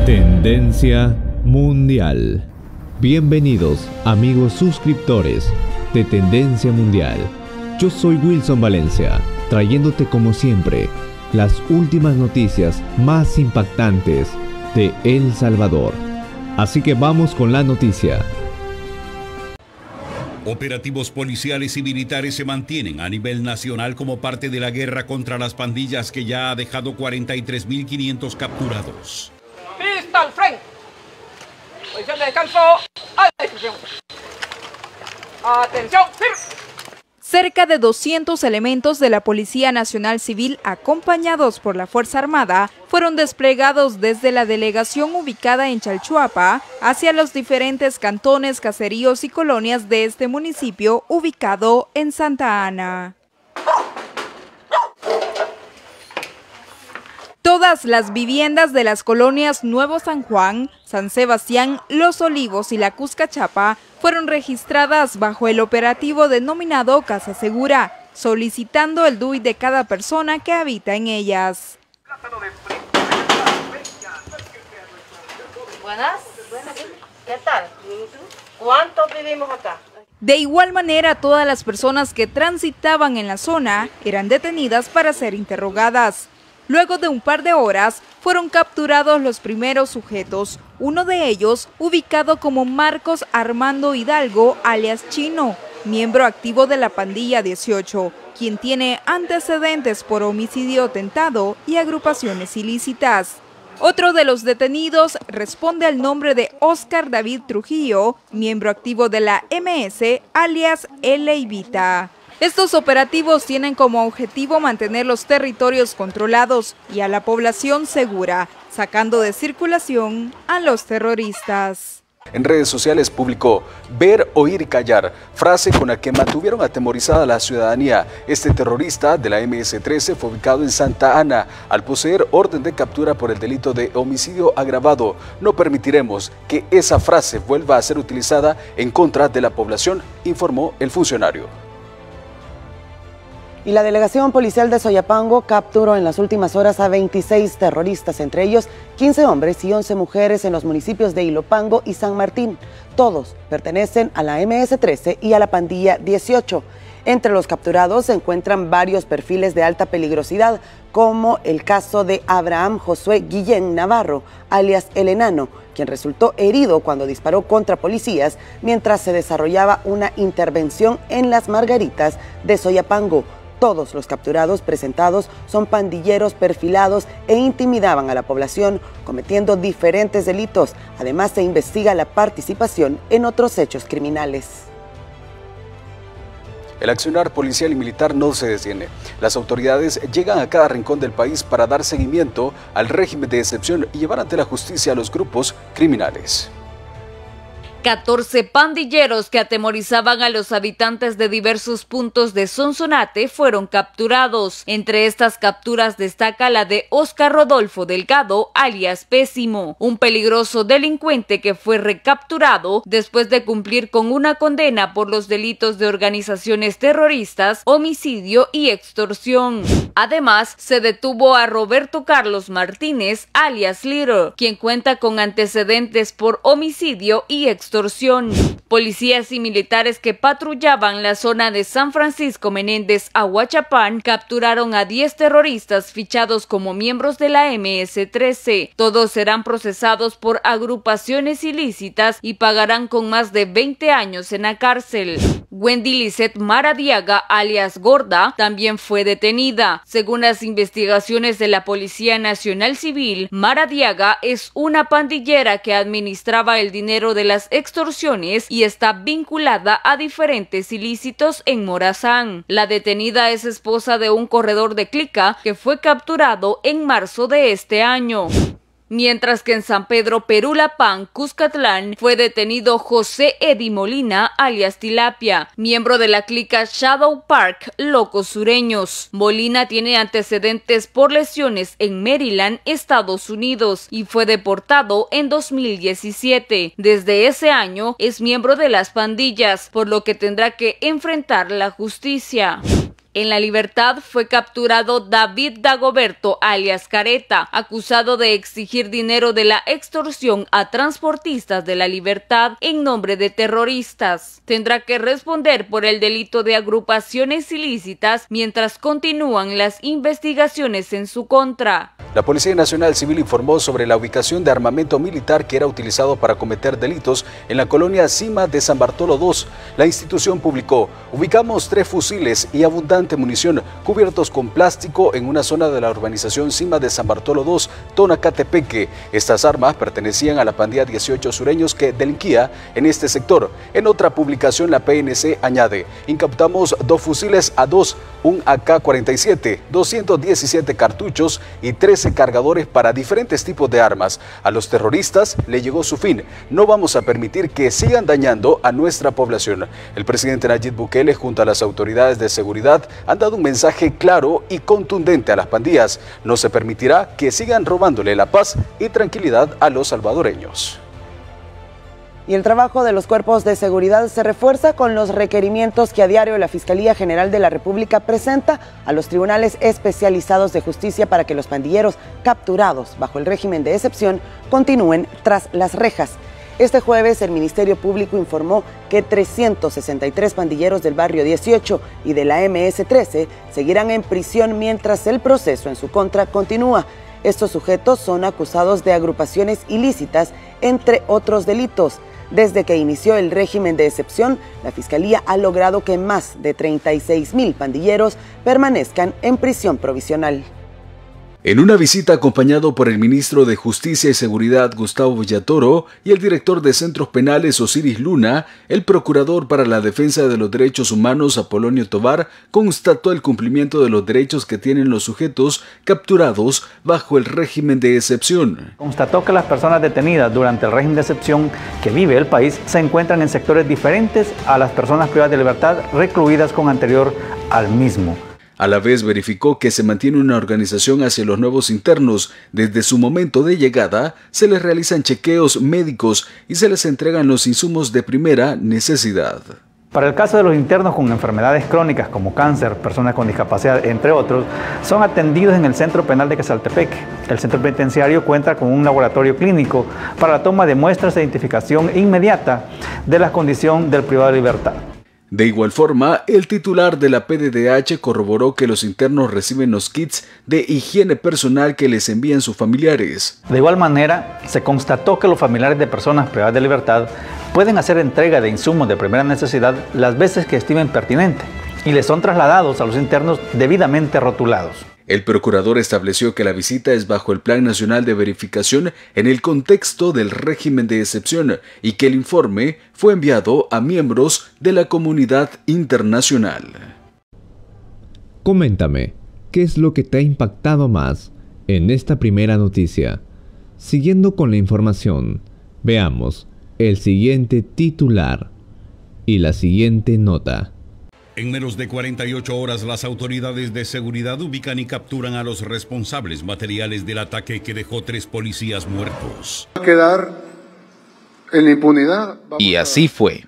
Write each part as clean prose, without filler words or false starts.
Tendencia Mundial. Bienvenidos, amigos suscriptores de Tendencia Mundial. Yo soy Wilson Valencia, trayéndote como siempre las últimas noticias más impactantes de El Salvador. Así que vamos con la noticia. Operativos policiales y militares se mantienen a nivel nacional como parte de la guerra contra las pandillas que ya ha dejado 43.500 capturados. ¡Pista al frente! Posición de descanso, a la disposición. ¡Atención! ¡Firme! Cerca de 200 elementos de la Policía Nacional Civil, acompañados por la Fuerza Armada, fueron desplegados desde la delegación ubicada en Chalchuapa hacia los diferentes cantones, caseríos y colonias de este municipio ubicado en Santa Ana. Todas las viviendas de las colonias Nuevo San Juan, San Sebastián, Los Olivos y La Cuscachapa fueron registradas bajo el operativo denominado Casa Segura, solicitando el DUI de cada persona que habita en ellas. Buenas, ¿qué tal? ¿Cuántos vivimos acá? De igual manera, todas las personas que transitaban en la zona eran detenidas para ser interrogadas. Luego de un par de horas, fueron capturados los primeros sujetos, uno de ellos ubicado como Marcos Armando Hidalgo, alias Chino, miembro activo de la pandilla 18, quien tiene antecedentes por homicidio tentado y agrupaciones ilícitas. Otro de los detenidos responde al nombre de Oscar David Trujillo, miembro activo de la MS, alias El Leivita. Estos operativos tienen como objetivo mantener los territorios controlados y a la población segura, sacando de circulación a los terroristas. En redes sociales publicó "ver, oír y callar", frase con la que mantuvieron atemorizada a la ciudadanía. Este terrorista de la MS-13 fue ubicado en Santa Ana al poseer orden de captura por el delito de homicidio agravado. No permitiremos que esa frase vuelva a ser utilizada en contra de la población, informó el funcionario. Y la delegación policial de Soyapango capturó en las últimas horas a 26 terroristas, entre ellos 15 hombres y 11 mujeres en los municipios de Ilopango y San Martín. Todos pertenecen a la MS-13 y a la pandilla 18. Entre los capturados se encuentran varios perfiles de alta peligrosidad, como el caso de Abraham Josué Guillén Navarro, alias El Enano, quien resultó herido cuando disparó contra policías mientras se desarrollaba una intervención en Las Margaritas de Soyapango. Todos los capturados presentados son pandilleros perfilados e intimidaban a la población, cometiendo diferentes delitos. Además, se investiga la participación en otros hechos criminales. El accionar policial y militar no se detiene. Las autoridades llegan a cada rincón del país para dar seguimiento al régimen de excepción y llevar ante la justicia a los grupos criminales. 14 pandilleros que atemorizaban a los habitantes de diversos puntos de Sonsonate fueron capturados. Entre estas capturas destaca la de Oscar Rodolfo Delgado, alias Pésimo, un peligroso delincuente que fue recapturado después de cumplir con una condena por los delitos de organizaciones terroristas, homicidio y extorsión. Además, se detuvo a Roberto Carlos Martínez, alias Little, quien cuenta con antecedentes por homicidio y extorsión. Policías y militares que patrullaban la zona de San Francisco Menéndez a Huachapán capturaron a 10 terroristas fichados como miembros de la MS-13. Todos serán procesados por agrupaciones ilícitas y pagarán con más de 20 años en la cárcel. Wendy Lizeth Maradiaga, alias Gorda, también fue detenida. Según las investigaciones de la Policía Nacional Civil, Maradiaga es una pandillera que administraba el dinero de las extorsiones y está vinculada a diferentes ilícitos en Morazán. La detenida es esposa de un corredor de Clica que fue capturado en marzo de este año. Mientras que en San Pedro Perulapán, Cuscatlán, fue detenido José Edi Molina, alias Tilapia, miembro de la clica Shadow Park, Locos Sureños. Molina tiene antecedentes por lesiones en Maryland, Estados Unidos, y fue deportado en 2017. Desde ese año es miembro de las pandillas, por lo que tendrá que enfrentar la justicia. En la libertad fue capturado David Dagoberto, alias Careta, acusado de exigir dinero de la extorsión a transportistas de la libertad en nombre de terroristas. Tendrá que responder por el delito de agrupaciones ilícitas mientras continúan las investigaciones en su contra. La Policía Nacional Civil informó sobre la ubicación de armamento militar que era utilizado para cometer delitos en la colonia Cima de San Bartolo II. La institución publicó: ubicamos 3 fusiles y abundante munición cubiertos con plástico en una zona de la urbanización Cima de San Bartolo II, Tonacatepeque. Estas armas pertenecían a la pandilla 18 sureños que delinquía en este sector. En otra publicación, la PNC añade: incautamos 2 fusiles A2, un AK-47, 217 cartuchos y 13 cargadores para diferentes tipos de armas. A los terroristas le llegó su fin. No vamos a permitir que sigan dañando a nuestra población. El presidente Nayib Bukele junto a las autoridades de seguridad han dado un mensaje claro y contundente a las pandillas. No se permitirá que sigan robándole la paz y tranquilidad a los salvadoreños. Y el trabajo de los cuerpos de seguridad se refuerza con los requerimientos que a diario la Fiscalía General de la República presenta a los tribunales especializados de justicia para que los pandilleros capturados bajo el régimen de excepción continúen tras las rejas. Este jueves el Ministerio Público informó que 363 pandilleros del barrio 18 y de la MS-13 seguirán en prisión mientras el proceso en su contra continúa. Estos sujetos son acusados de agrupaciones ilícitas, entre otros delitos. Desde que inició el régimen de excepción, la Fiscalía ha logrado que más de 36.000 pandilleros permanezcan en prisión provisional. En una visita acompañado por el ministro de Justicia y Seguridad Gustavo Villatoro y el director de Centros Penales Osiris Luna, el procurador para la defensa de los derechos humanos Apolonio Tovar constató el cumplimiento de los derechos que tienen los sujetos capturados bajo el régimen de excepción. Constató que las personas detenidas durante el régimen de excepción que vive el país se encuentran en sectores diferentes a las personas privadas de libertad recluidas con anterior al mismo. A la vez verificó que se mantiene una organización hacia los nuevos internos. Desde su momento de llegada, se les realizan chequeos médicos y se les entregan los insumos de primera necesidad. Para el caso de los internos con enfermedades crónicas como cáncer, personas con discapacidad, entre otros, son atendidos en el Centro Penal de Quezaltepec. El centro penitenciario cuenta con un laboratorio clínico para la toma de muestras de identificación inmediata de la condición del privado de libertad. De igual forma, el titular de la PDDH corroboró que los internos reciben los kits de higiene personal que les envían sus familiares. De igual manera, se constató que los familiares de personas privadas de libertad pueden hacer entrega de insumos de primera necesidad las veces que estimen pertinente y les son trasladados a los internos debidamente rotulados. El procurador estableció que la visita es bajo el Plan Nacional de Verificación en el contexto del régimen de excepción y que el informe fue enviado a miembros de la comunidad internacional. Coméntame, ¿qué es lo que te ha impactado más en esta primera noticia? Siguiendo con la información, veamos el siguiente titular y la siguiente nota. En menos de 48 horas, las autoridades de seguridad ubican y capturan a los responsables materiales del ataque que dejó 3 policías muertos. Va a quedar en la impunidad. Y así fue.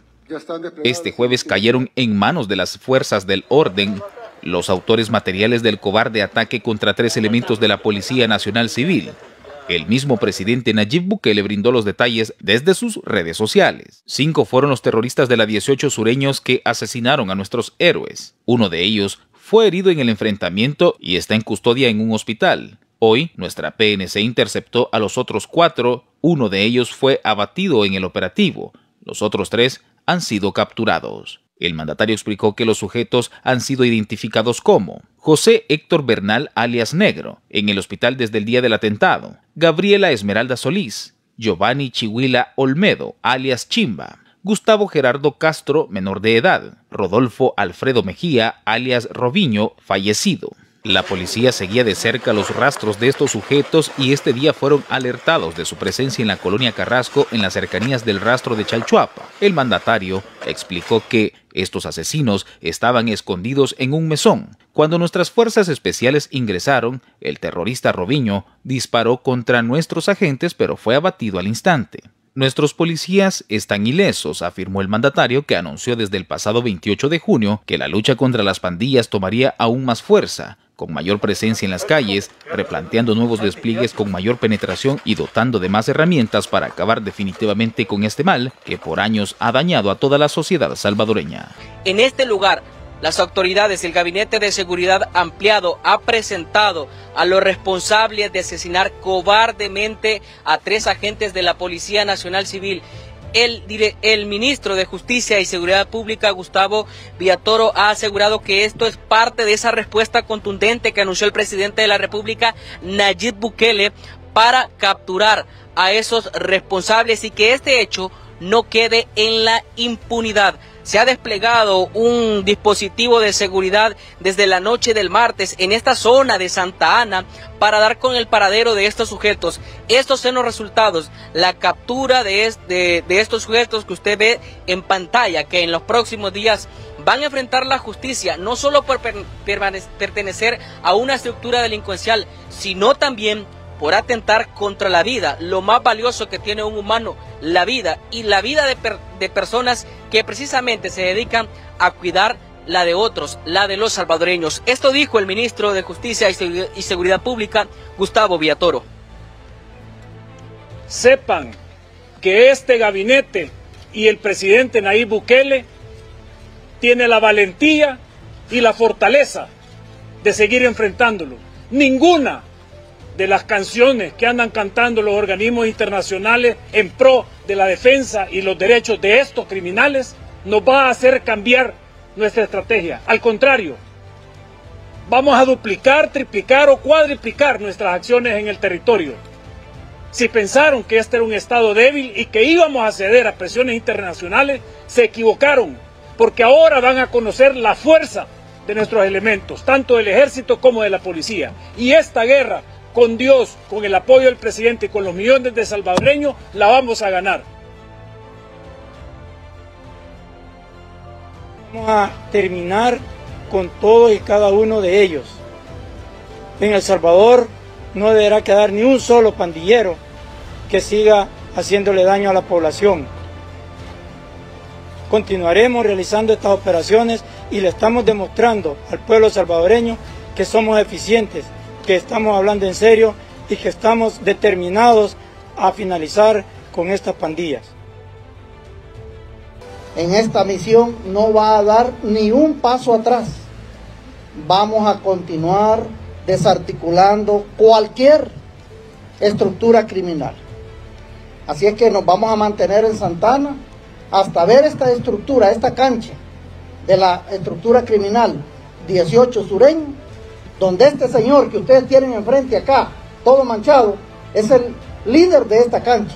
Este jueves cayeron en manos de las fuerzas del orden los autores materiales del cobarde ataque contra 3 elementos de la Policía Nacional Civil. El mismo presidente Nayib Bukele brindó los detalles desde sus redes sociales. 5 fueron los terroristas de la 18 sureños que asesinaron a nuestros héroes. Uno de ellos fue herido en el enfrentamiento y está en custodia en un hospital. Hoy, nuestra PNC interceptó a los otros 4. Uno de ellos fue abatido en el operativo. Los otros 3 han sido capturados. El mandatario explicó que los sujetos han sido identificados como José Héctor Bernal, alias Negro, en el hospital desde el día del atentado; Gabriela Esmeralda Solís; Giovanni Chihuila Olmedo, alias Chimba; Gustavo Gerardo Castro, menor de edad; Rodolfo Alfredo Mejía, alias Robiño, fallecido. La policía seguía de cerca los rastros de estos sujetos y este día fueron alertados de su presencia en la colonia Carrasco, en las cercanías del rastro de Chalchuapa. El mandatario explicó que estos asesinos estaban escondidos en un mesón. Cuando nuestras fuerzas especiales ingresaron, el terrorista Robiño disparó contra nuestros agentes, pero fue abatido al instante. Nuestros policías están ilesos, afirmó el mandatario, que anunció desde el pasado 28 de junio que la lucha contra las pandillas tomaría aún más fuerza, con mayor presencia en las calles, replanteando nuevos despliegues con mayor penetración y dotando de más herramientas para acabar definitivamente con este mal que por años ha dañado a toda la sociedad salvadoreña. En este lugar, las autoridades y el Gabinete de Seguridad Ampliado ha presentado a los responsables de asesinar cobardemente a 3 agentes de la Policía Nacional Civil. El ministro de Justicia y Seguridad Pública, Gustavo Villatoro, ha asegurado que esto es parte de esa respuesta contundente que anunció el presidente de la República, Nayib Bukele, para capturar a esos responsables y que este hecho no quede en la impunidad. Se ha desplegado un dispositivo de seguridad desde la noche del martes en esta zona de Santa Ana para dar con el paradero de estos sujetos. Estos son los resultados, la captura de estos sujetos que usted ve en pantalla, que en los próximos días van a enfrentar la justicia, no solo por pertenecer a una estructura delincuencial, sino también por atentar contra la vida, lo más valioso que tiene un humano, la vida, y la vida de personas que precisamente se dedican a cuidar la de otros, la de los salvadoreños. Esto dijo el ministro de Justicia y Seguridad Pública, Gustavo Villatoro. Sepan que este gabinete y el presidente Nayib Bukele tiene la valentía y la fortaleza de seguir enfrentándolo. Ninguna de las canciones que andan cantando los organismos internacionales en pro de la defensa y los derechos de estos criminales nos va a hacer cambiar nuestra estrategia. Al contrario, vamos a duplicar, triplicar o cuadriplicar nuestras acciones en el territorio. Si pensaron que este era un estado débil y que íbamos a ceder a presiones internacionales, se equivocaron, porque ahora van a conocer la fuerza de nuestros elementos, tanto del ejército como de la policía. Y esta guerra, con Dios, con el apoyo del presidente y con los millones de salvadoreños, la vamos a ganar. Vamos a terminar con todos y cada uno de ellos. En El Salvador no deberá quedar ni un solo pandillero que siga haciéndole daño a la población. Continuaremos realizando estas operaciones y le estamos demostrando al pueblo salvadoreño que somos eficientes, que estamos hablando en serio y que estamos determinados a finalizar con estas pandillas. En esta misión no va a dar ni un paso atrás. Vamos a continuar desarticulando cualquier estructura criminal. Así es que nos vamos a mantener en Santa Ana hasta ver esta estructura, esta cancha de la estructura criminal 18 Sureño, donde este señor que ustedes tienen enfrente acá, todo manchado, es el líder de esta cancha.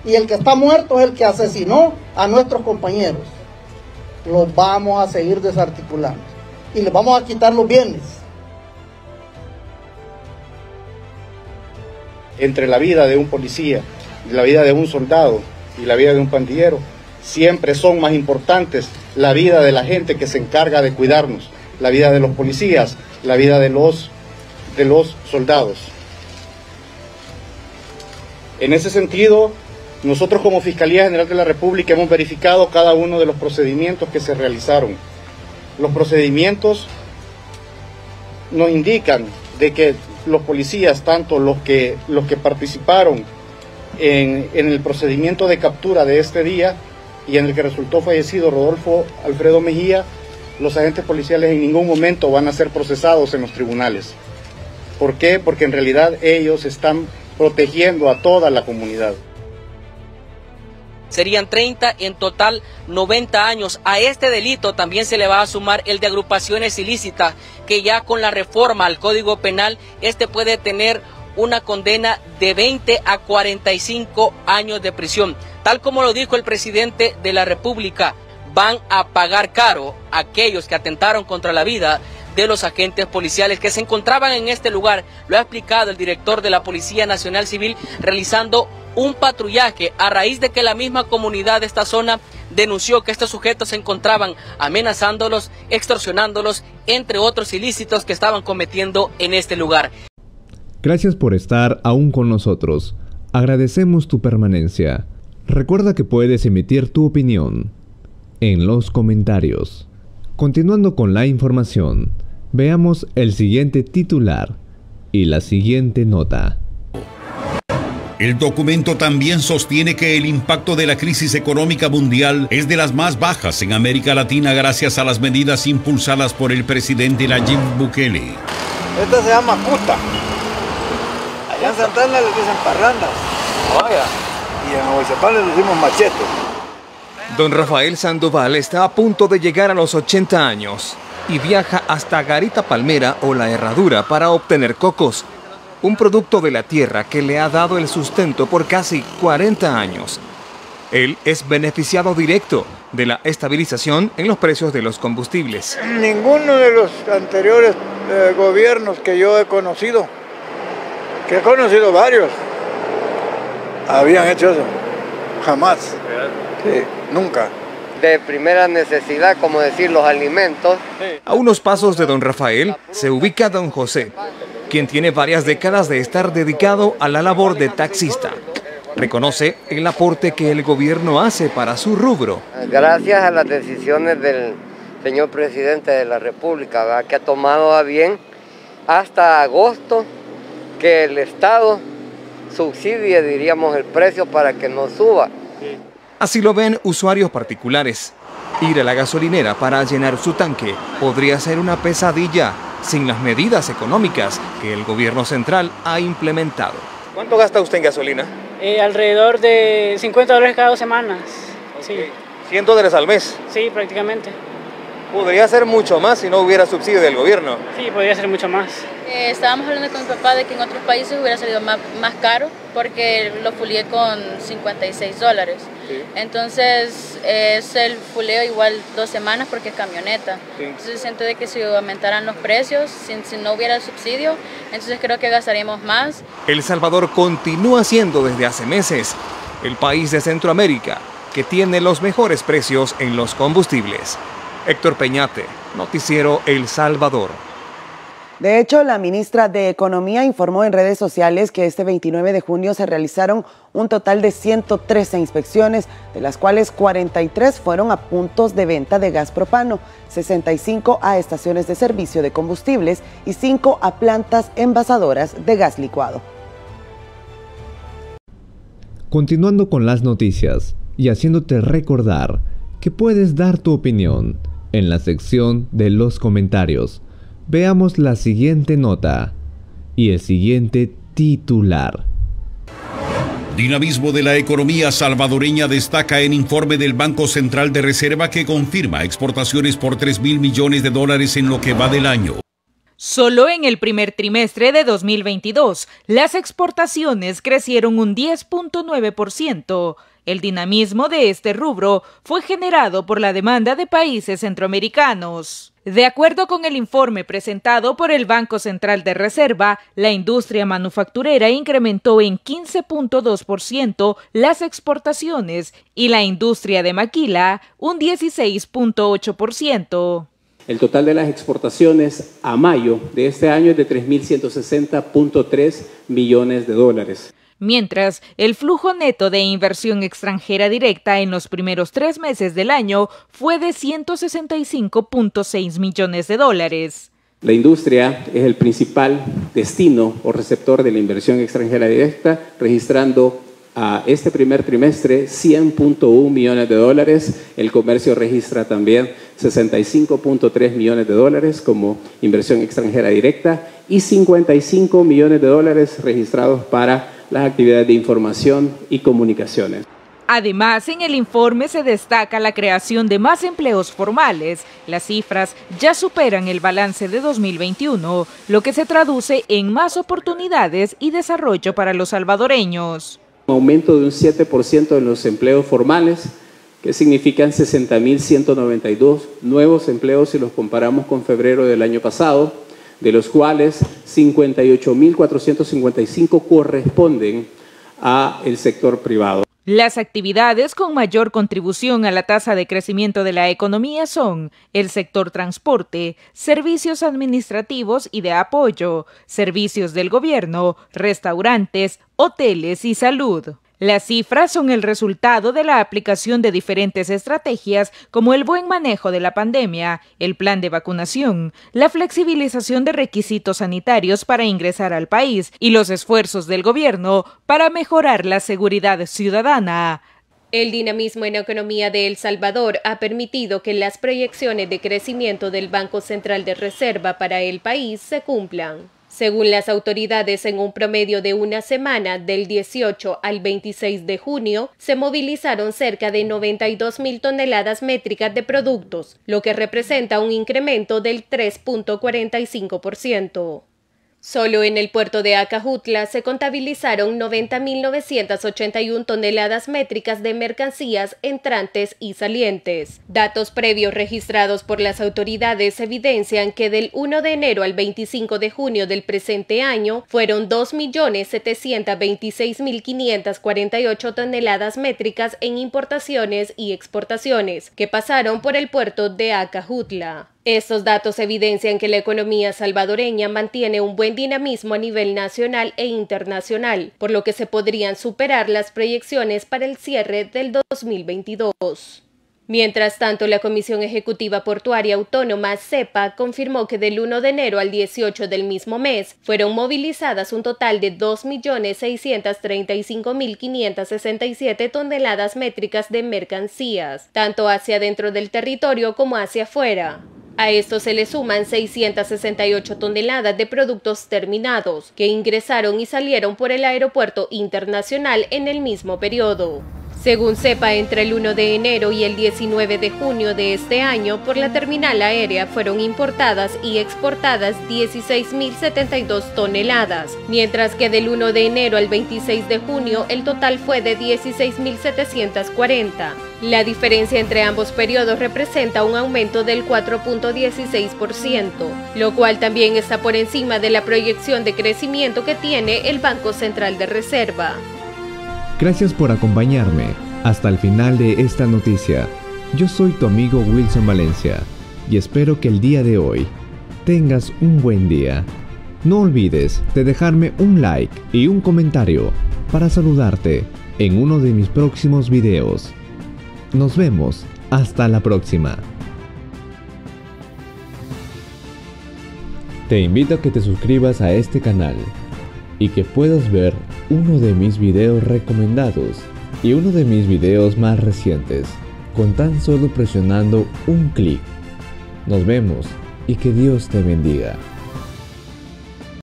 Y el que está muerto es el que asesinó a nuestros compañeros. Los vamos a seguir desarticulando y les vamos a quitar los bienes. Entre la vida de un policía, la vida de un soldado y la vida de un pandillero, siempre son más importantes la vida de la gente que se encarga de cuidarnos, la vida de los policías, la vida de los soldados. En ese sentido, nosotros como Fiscalía General de la República hemos verificado cada uno de los procedimientos que se realizaron. Los procedimientos nos indican de que los policías, tanto los que participaron en el procedimiento de captura de este día y en el que resultó fallecido Rodolfo Alfredo Mejía, los agentes policiales en ningún momento van a ser procesados en los tribunales. ¿Por qué? Porque en realidad ellos están protegiendo a toda la comunidad. Serían 30, en total 90 años. A este delito también se le va a sumar el de agrupaciones ilícitas, que ya con la reforma al Código Penal, este puede tener una condena de 20 a 45 años de prisión. Tal como lo dijo el presidente de la República, van a pagar caro aquellos que atentaron contra la vida de los agentes policiales que se encontraban en este lugar. Lo ha explicado el director de la Policía Nacional Civil, realizando un patrullaje a raíz de que la misma comunidad de esta zona denunció que estos sujetos se encontraban amenazándolos, extorsionándolos, entre otros ilícitos que estaban cometiendo en este lugar. Gracias por estar aún con nosotros. Agradecemos tu permanencia. Recuerda que puedes emitir tu opinión en los comentarios. Continuando con la información, veamos el siguiente titular y la siguiente nota. El documento también sostiene que el impacto de la crisis económica mundial es de las más bajas en América Latina gracias a las medidas impulsadas por el presidente Nayib Bukele. Esta se llama Cuta. Allá en Santana les dicen parrandas. Y en Oaxaca les decimos machete. Don Rafael Sandoval está a punto de llegar a los 80 años y viaja hasta Garita Palmera o La Herradura para obtener cocos, un producto de la tierra que le ha dado el sustento por casi 40 años. Él es beneficiado directo de la estabilización en los precios de los combustibles. Ninguno de los anteriores gobiernos que yo he conocido, que he conocido varios, habían hecho eso. Jamás. Sí, nunca. De primera necesidad, como decir, los alimentos. A unos pasos de don Rafael se ubica don José, quien tiene varias décadas de estar dedicado a la labor de taxista. Reconoce el aporte que el gobierno hace para su rubro. Gracias a las decisiones del señor presidente de la República, ¿verdad?, que ha tomado a bien hasta agosto que el Estado subsidie, diríamos, el precio para que no suba. Así lo ven usuarios particulares. Ir a la gasolinera para llenar su tanque podría ser una pesadilla sin las medidas económicas que el gobierno central ha implementado. ¿Cuánto gasta usted en gasolina? Alrededor de $50 cada 2 semanas. Sí. ¿$100 al mes? Sí, prácticamente. Podría ser mucho más si no hubiera subsidio del gobierno. Sí, podría ser mucho más. Estábamos hablando con mi papá de que en otros países hubiera salido más caro porque lo fuleé con $56. Sí. Entonces es el fuleo igual 2 semanas porque es camioneta. Sí. Entonces siento de que si aumentaran los precios, si no hubiera el subsidio, entonces creo que gastaríamos más. El Salvador continúa siendo desde hace meses el país de Centroamérica que tiene los mejores precios en los combustibles. Héctor Peñate, Noticiero El Salvador. De hecho, la ministra de Economía informó en redes sociales que este 29 de junio se realizaron un total de 113 inspecciones, de las cuales 43 fueron a puntos de venta de gas propano, 65 a estaciones de servicio de combustibles y 5 a plantas envasadoras de gas licuado. Continuando con las noticias y haciéndote recordar que puedes dar tu opinión en la sección de los comentarios. Veamos la siguiente nota y el siguiente titular. Dinamismo de la economía salvadoreña destaca en informe del Banco Central de Reserva que confirma exportaciones por $3.000 millones en lo que va del año. Solo en el primer trimestre de 2022, las exportaciones crecieron un 10.9%. El dinamismo de este rubro fue generado por la demanda de países centroamericanos. De acuerdo con el informe presentado por el Banco Central de Reserva, la industria manufacturera incrementó en 15.2% las exportaciones y la industria de maquila un 16.8%. El total de las exportaciones a mayo de este año es de $3.160.3 millones. Mientras, el flujo neto de inversión extranjera directa en los primeros 3 meses del año fue de $165.6 millones. La industria es el principal destino o receptor de la inversión extranjera directa, registrando a este primer trimestre $100.1 millones. El comercio registra también $65.3 millones como inversión extranjera directa y $55 millones registrados para las actividades de información y comunicaciones. Además, en el informe se destaca la creación de más empleos formales. Las cifras ya superan el balance de 2021, lo que se traduce en más oportunidades y desarrollo para los salvadoreños. Un aumento de un 7% en los empleos formales, que significan 60.192 nuevos empleos si los comparamos con febrero del año pasado, de los cuales 58.455 corresponden al sector privado. Las actividades con mayor contribución a la tasa de crecimiento de la economía son el sector transporte, servicios administrativos y de apoyo, servicios del gobierno, restaurantes, hoteles y salud. Las cifras son el resultado de la aplicación de diferentes estrategias como el buen manejo de la pandemia, el plan de vacunación, la flexibilización de requisitos sanitarios para ingresar al país y los esfuerzos del gobierno para mejorar la seguridad ciudadana. El dinamismo en la economía de El Salvador ha permitido que las proyecciones de crecimiento del Banco Central de Reserva para el país se cumplan. Según las autoridades, en un promedio de una semana, del 18 al 26 de junio, se movilizaron cerca de 92.000 toneladas métricas de productos, lo que representa un incremento del 3.45%. Solo en el puerto de Acajutla se contabilizaron 90.981 toneladas métricas de mercancías entrantes y salientes. Datos previos registrados por las autoridades evidencian que del 1 de enero al 25 de junio del presente año fueron 2.726.548 toneladas métricas en importaciones y exportaciones que pasaron por el puerto de Acajutla. Estos datos evidencian que la economía salvadoreña mantiene un buen dinamismo a nivel nacional e internacional, por lo que se podrían superar las proyecciones para el cierre del 2022. Mientras tanto, la Comisión Ejecutiva Portuaria Autónoma, CEPA, confirmó que del 1 de enero al 18 del mismo mes fueron movilizadas un total de 2.635.567 toneladas métricas de mercancías, tanto hacia dentro del territorio como hacia afuera. A esto se le suman 668 toneladas de productos terminados, que ingresaron y salieron por el aeropuerto internacional en el mismo periodo. Según CEPA, entre el 1 de enero y el 19 de junio de este año, por la terminal aérea fueron importadas y exportadas 16.072 toneladas, mientras que del 1 de enero al 26 de junio el total fue de 16.740. La diferencia entre ambos periodos representa un aumento del 4.16%, lo cual también está por encima de la proyección de crecimiento que tiene el Banco Central de Reserva. Gracias por acompañarme hasta el final de esta noticia. Yo soy tu amigo Wilson Valencia y espero que el día de hoy tengas un buen día. No olvides de dejarme un like y un comentario para saludarte en uno de mis próximos videos. Nos vemos hasta la próxima. Te invito a que te suscribas a este canal y que puedas ver uno de mis videos recomendados y uno de mis videos más recientes con tan solo presionando un clic. Nos vemos y que Dios te bendiga.